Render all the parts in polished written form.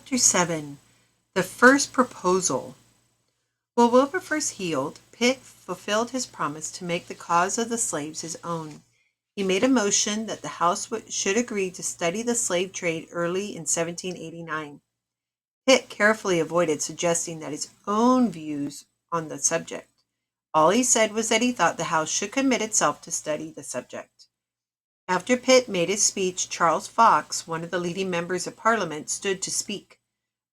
Chapter 7. The First Proposal. While Wilberforce healed, Pitt fulfilled his promise to make the cause of the slaves his own. He made a motion that the House should agree to study the slave trade early in 1789. Pitt carefully avoided suggesting that his own views on the subject. All he said was that he thought the House should commit itself to study the subject. After Pitt made his speech, Charles Fox, one of the leading members of Parliament, stood to speak.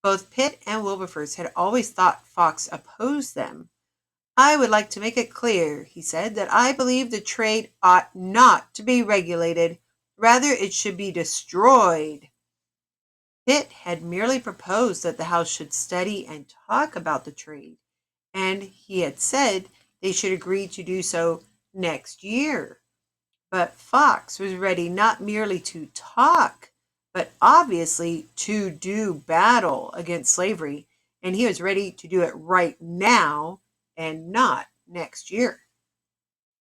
Both Pitt and Wilberforce had always thought Fox opposed them. "I would like to make it clear," he said, "that I believe the trade ought not to be regulated. Rather, it should be destroyed." Pitt had merely proposed that the House should study and talk about the trade, and he had said they should agree to do so next year. But Fox was ready not merely to talk, but obviously to do battle against slavery, and he was ready to do it right now and not next year.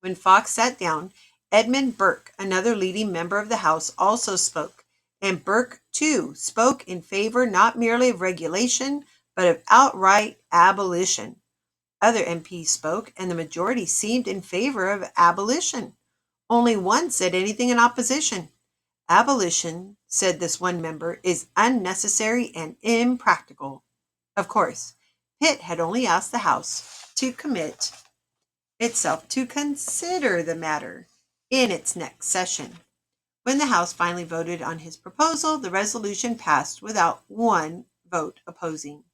When Fox sat down, Edmund Burke, another leading member of the House, also spoke, and Burke, too, spoke in favor not merely of regulation, but of outright abolition. Other MPs spoke, and the majority seemed in favor of abolition. Only one said anything in opposition. "Abolition," said this one member, "is unnecessary and impractical." Of course, Pitt had only asked the House to commit itself to consider the matter in its next session. When the House finally voted on his proposal, the resolution passed without one vote opposing.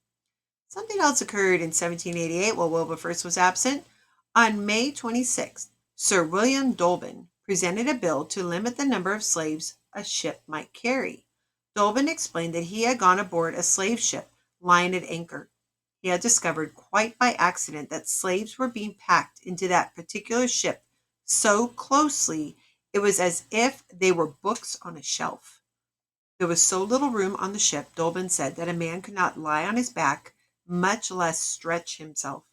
Something else occurred in 1788 while Wilberforce was absent. On May 26th, Sir William Dolben presented a bill to limit the number of slaves a ship might carry. Dolben explained that he had gone aboard a slave ship lying at anchor. He had discovered quite by accident that slaves were being packed into that particular ship so closely it was as if they were books on a shelf. There was so little room on the ship, Dolben said, that a man could not lie on his back, much less stretch himself.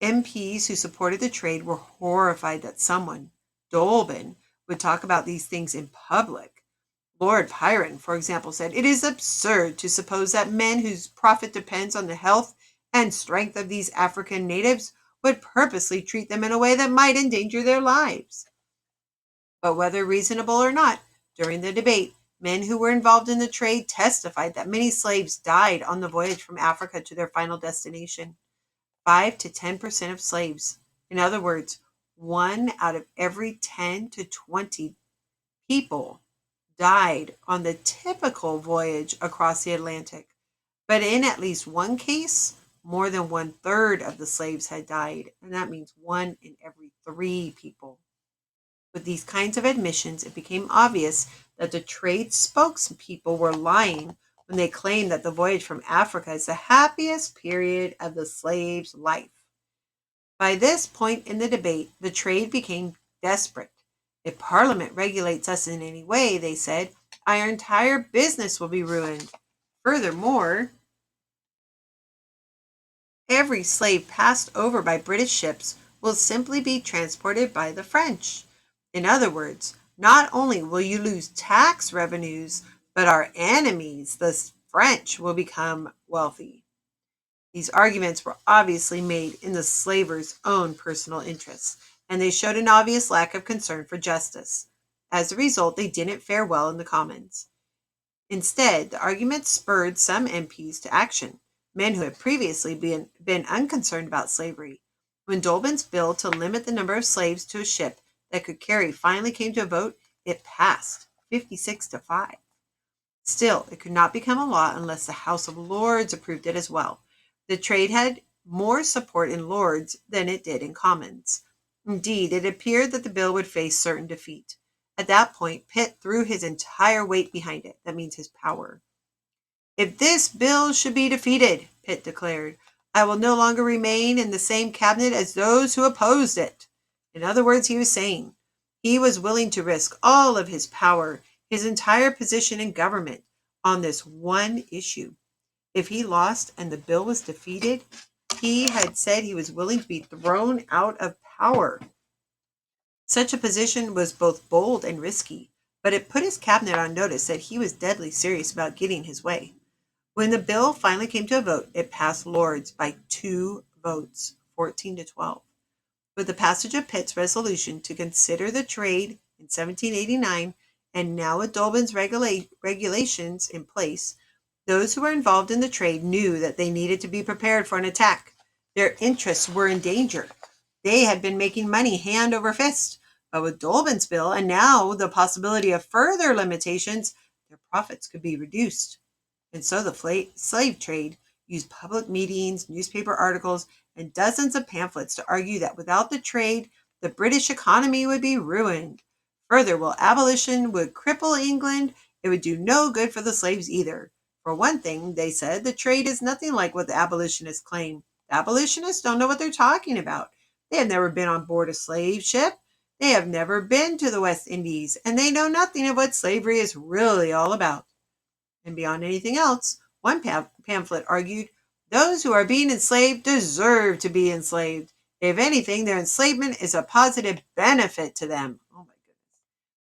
MPs who supported the trade were horrified that someone, Dolben, would talk about these things in public. Lord Byron, for example, said, "It is absurd to suppose that men whose profit depends on the health and strength of these African natives would purposely treat them in a way that might endanger their lives." But whether reasonable or not, during the debate, men who were involved in the trade testified that many slaves died on the voyage from Africa to their final destination. 5 to 10% of slaves, in other words, 1 out of every 10 to 20 people, died on the typical voyage across the Atlantic. But in at least one case, more than 1/3 of the slaves had died, and that means 1 in every 3 people. With these kinds of admissions, it became obvious that the trade spokespeople were lying when they claimed that the voyage from Africa is the happiest period of the slave's life. By this point in the debate, the trade became desperate. "If Parliament regulates us in any way," they said, "our entire business will be ruined. Furthermore, every slave passed over by British ships will simply be transported by the French. In other words, not only will you lose tax revenues, but our enemies, the French, will become wealthy." These arguments were obviously made in the slavers' own personal interests, and they showed an obvious lack of concern for justice. As a result, they didn't fare well in the Commons. Instead, the arguments spurred some MPs to action, men who had previously been unconcerned about slavery. When Dolben's bill to limit the number of slaves to a ship that could carry finally came to a vote, it passed 56 to 5. Still, it could not become a law unless the House of Lords approved it as well. The trade had more support in Lords than it did in Commons. Indeed, it appeared that the bill would face certain defeat. At that point, Pitt threw his entire weight behind it. That means his power. "If this bill should be defeated," Pitt declared, "I will no longer remain in the same cabinet as those who opposed it." In other words, he was saying he was willing to risk all of his power, his entire position in government, on this one issue. If he lost and the bill was defeated, he had said he was willing to be thrown out of power. Such a position was both bold and risky, but it put his cabinet on notice that he was deadly serious about getting his way. When the bill finally came to a vote, it passed Lords by 2 votes, 14 to 12. With the passage of Pitt's resolution to consider the trade in 1789 and now with Dolben's regulations in place, those who were involved in the trade knew that they needed to be prepared for an attack. Their interests were in danger. They had been making money hand over fist, but with Dolben's bill and now the possibility of further limitations, their profits could be reduced. And so the slave trade used public meetings, newspaper articles, and dozens of pamphlets to argue that without the trade, the British economy would be ruined. Further, while abolition would cripple England, it would do no good for the slaves either. For one thing, they said, the trade is nothing like what the abolitionists claim. The abolitionists don't know what they're talking about. They have never been on board a slave ship. They have never been to the West Indies, and they know nothing of what slavery is really all about. And beyond anything else, one pamphlet argued, those who are being enslaved deserve to be enslaved. If anything, their enslavement is a positive benefit to them. Oh my goodness.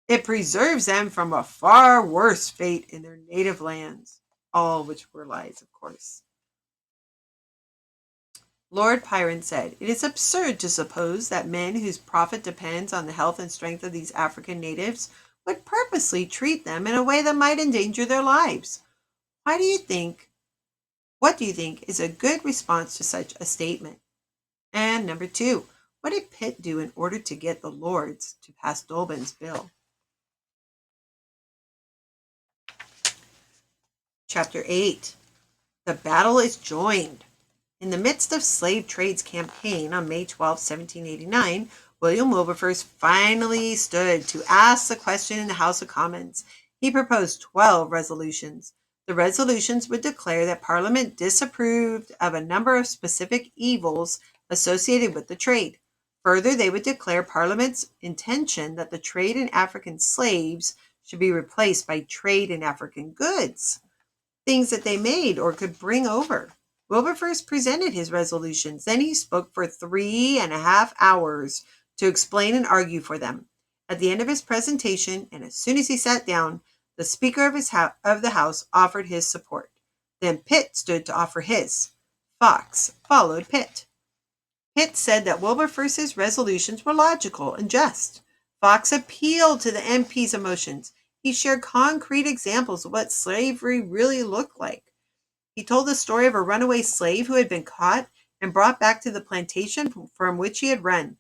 It preserves them from a far worse fate in their native lands. All which were lies, of course. Lord Byron said, it is absurd to suppose that men whose profit depends on the health and strength of these African natives would purposely treat them in a way that might endanger their lives. What do you think is a good response to such a statement? And number 2, what did Pitt do in order to get the Lords to pass Dolben's bill? Chapter 8, the battle is joined. In the midst of slave trade's campaign on May 12, 1789, William Wilberforce finally stood to ask the question in the House of Commons. He proposed 12 resolutions. The resolutions would declare that Parliament disapproved of a number of specific evils associated with the trade. Further, they would declare Parliament's intention that the trade in African slaves should be replaced by trade in African goods, things that they made or could bring over. Wilberforce presented his resolutions. Then he spoke for 3.5 hours to explain and argue for them. At the end of his presentation, and as soon as he sat down, the Speaker of the House offered his support. Then Pitt stood to offer his. Fox followed Pitt. Pitt said that Wilberforce's resolutions were logical and just. Fox appealed to the MP's emotions. He shared concrete examples of what slavery really looked like. He told the story of a runaway slave who had been caught and brought back to the plantation from which he had run.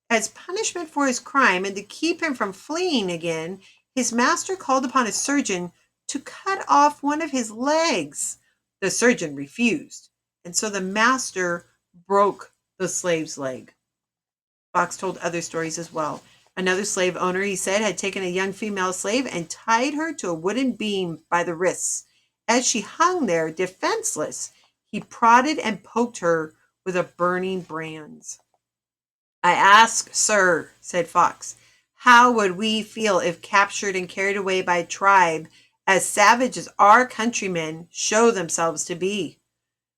As punishment for his crime and to keep him from fleeing again, his master called upon a surgeon to cut off one of his legs. The surgeon refused, and so the master broke the slave's leg. Fox told other stories as well. Another slave owner, he said, had taken a young female slave and tied her to a wooden beam by the wrists. As she hung there, defenseless, he prodded and poked her with a burning brand. I ask, sir, said Fox, how would we feel if captured and carried away by a tribe as savage as our countrymen show themselves to be?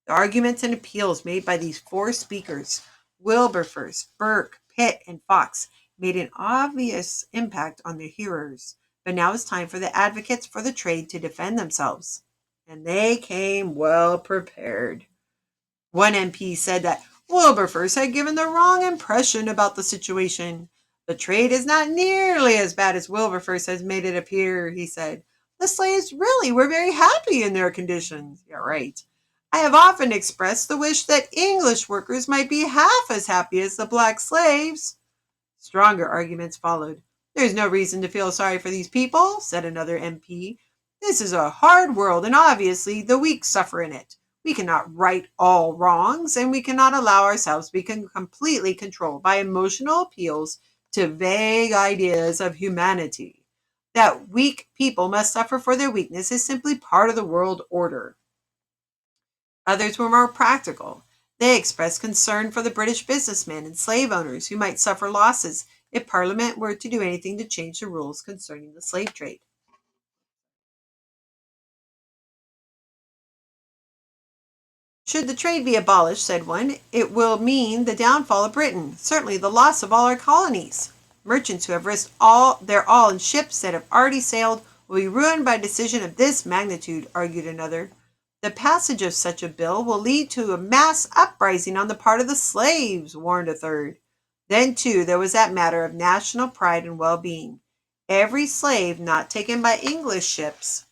The arguments and appeals made by these 4 speakers, Wilberforce, Burke, Pitt, and Fox, made an obvious impact on their hearers. But now it's time for the advocates for the trade to defend themselves. And they came well prepared. One MP said that Wilberforce had given the wrong impression about the situation. The trade is not nearly as bad as Wilberforce has made it appear, he said. The slaves really were very happy in their conditions. Yeah, right. I have often expressed the wish that English workers might be half as happy as the black slaves. Stronger arguments followed. There's no reason to feel sorry for these people, said another MP. This is a hard world, and obviously the weak suffer in it. We cannot right all wrongs, and we cannot allow ourselves to be completely controlled by emotional appeals to vague ideas of humanity. That weak people must suffer for their weakness is simply part of the world order. Others were more practical. They expressed concern for the British businessmen and slave owners who might suffer losses if Parliament were to do anything to change the rules concerning the slave trade. Should the trade be abolished, said one, it will mean the downfall of Britain, certainly the loss of all our colonies. Merchants who have risked their all in ships that have already sailed will be ruined by a decision of this magnitude, argued another. The passage of such a bill will lead to a mass uprising on the part of the slaves, warned a third. Then, too, there was that matter of national pride and well-being. Every slave not taken by English ships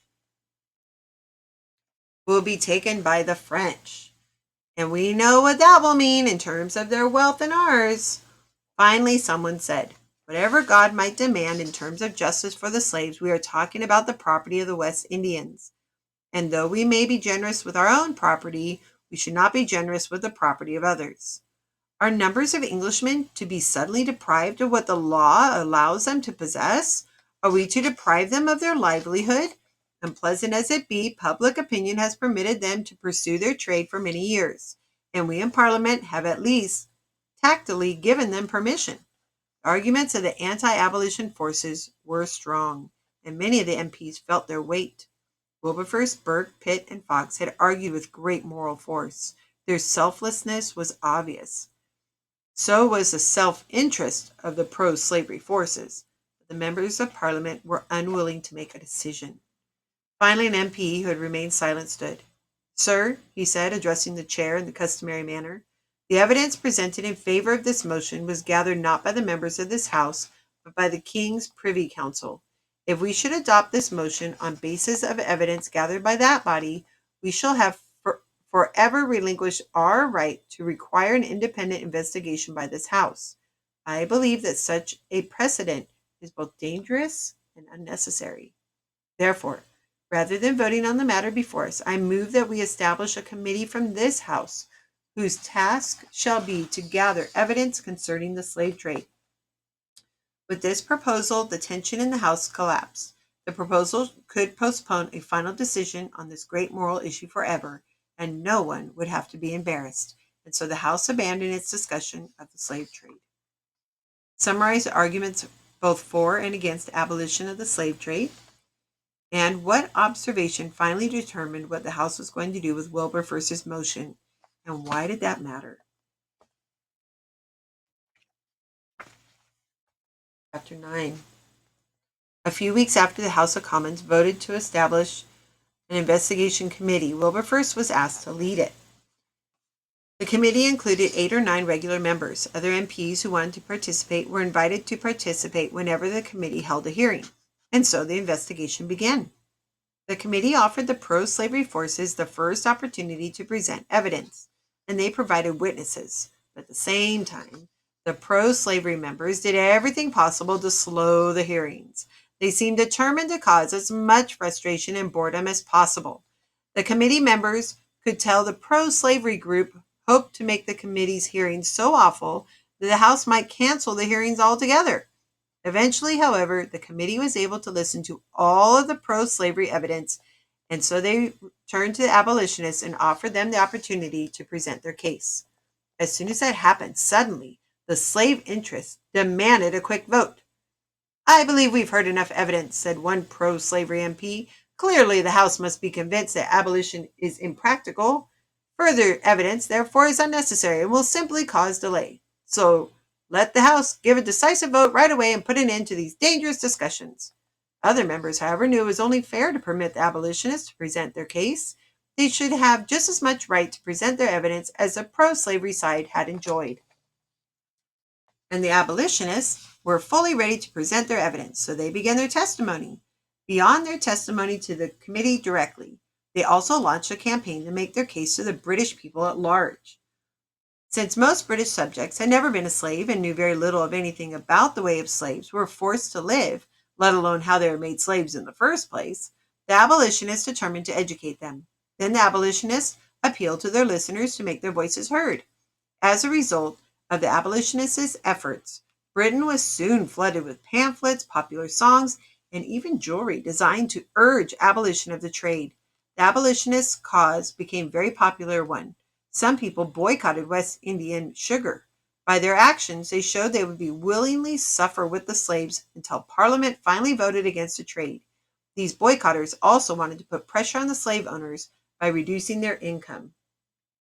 will be taken by the French. And we know what that will mean in terms of their wealth and ours. Finally, someone said, whatever God might demand in terms of justice for the slaves, we are talking about the property of the West Indians. And though we may be generous with our own property, we should not be generous with the property of others. Are numbers of Englishmen to be suddenly deprived of what the law allows them to possess? Are we to deprive them of their livelihood? Unpleasant as it be, public opinion has permitted them to pursue their trade for many years, and we in Parliament have at least tacitly given them permission. The arguments of the anti-abolition forces were strong, and many of the MPs felt their weight. Wilberforce, Burke, Pitt, and Fox had argued with great moral force. Their selflessness was obvious. So was the self-interest of the pro-slavery forces. But the members of Parliament were unwilling to make a decision. Finally, an MP who had remained silent stood. Sir, he said, addressing the chair in the customary manner, the evidence presented in favor of this motion was gathered not by the members of this House, but by the King's Privy Council. If we should adopt this motion on basis of evidence gathered by that body, we shall have forever relinquished our right to require an independent investigation by this House. I believe that such a precedent is both dangerous and unnecessary. Therefore, rather than voting on the matter before us, I move that we establish a committee from this House whose task shall be to gather evidence concerning the slave trade. With this proposal, the tension in the House collapsed. The proposal could postpone a final decision on this great moral issue forever, and no one would have to be embarrassed. And so the House abandoned its discussion of the slave trade. Summarize the arguments both for and against abolition of the slave trade, and what observation finally determined what the House was going to do with Wilberforce's motion, and why did that matter? Chapter 9. A few weeks after the House of Commons voted to establish an investigation committee, Wilberforce was asked to lead it. The committee included 8 or 9 regular members. Other MPs who wanted to participate were invited to participate whenever the committee held a hearing, and so the investigation began. The committee offered the pro-slavery forces the first opportunity to present evidence, and they provided witnesses. But at the same time, the pro-slavery members did everything possible to slow the hearings. They seemed determined to cause as much frustration and boredom as possible. The committee members could tell the pro-slavery group hoped to make the committee's hearings so awful that the House might cancel the hearings altogether. Eventually, however, the committee was able to listen to all of the pro-slavery evidence, and so they turned to the abolitionists and offered them the opportunity to present their case. As soon as that happened, suddenly, the slave interests demanded a quick vote. I believe we've heard enough evidence, said one pro-slavery MP. Clearly, the House must be convinced that abolition is impractical. Further evidence, therefore, is unnecessary and will simply cause delay. So let the House give a decisive vote right away and put an end to these dangerous discussions. Other members, however, knew it was only fair to permit the abolitionists to present their case. They should have just as much right to present their evidence as the pro-slavery side had enjoyed. And the abolitionists were fully ready to present their evidence, so they began their testimony. Beyond their testimony to the committee directly, they also launched a campaign to make their case to the British people at large. Since most British subjects had never been a slave and knew very little of anything about the way of slaves were forced to live, let alone how they were made slaves in the first place, the abolitionists determined to educate them. Then the abolitionists appealed to their listeners to make their voices heard. As a result of the abolitionists' efforts, Britain was soon flooded with pamphlets, popular songs, and even jewelry designed to urge abolition of the trade. The abolitionist cause became a very popular one. Some people boycotted West Indian sugar. By their actions, they showed they would be willingly suffer with the slaves until Parliament finally voted against the trade. These boycotters also wanted to put pressure on the slave owners by reducing their income.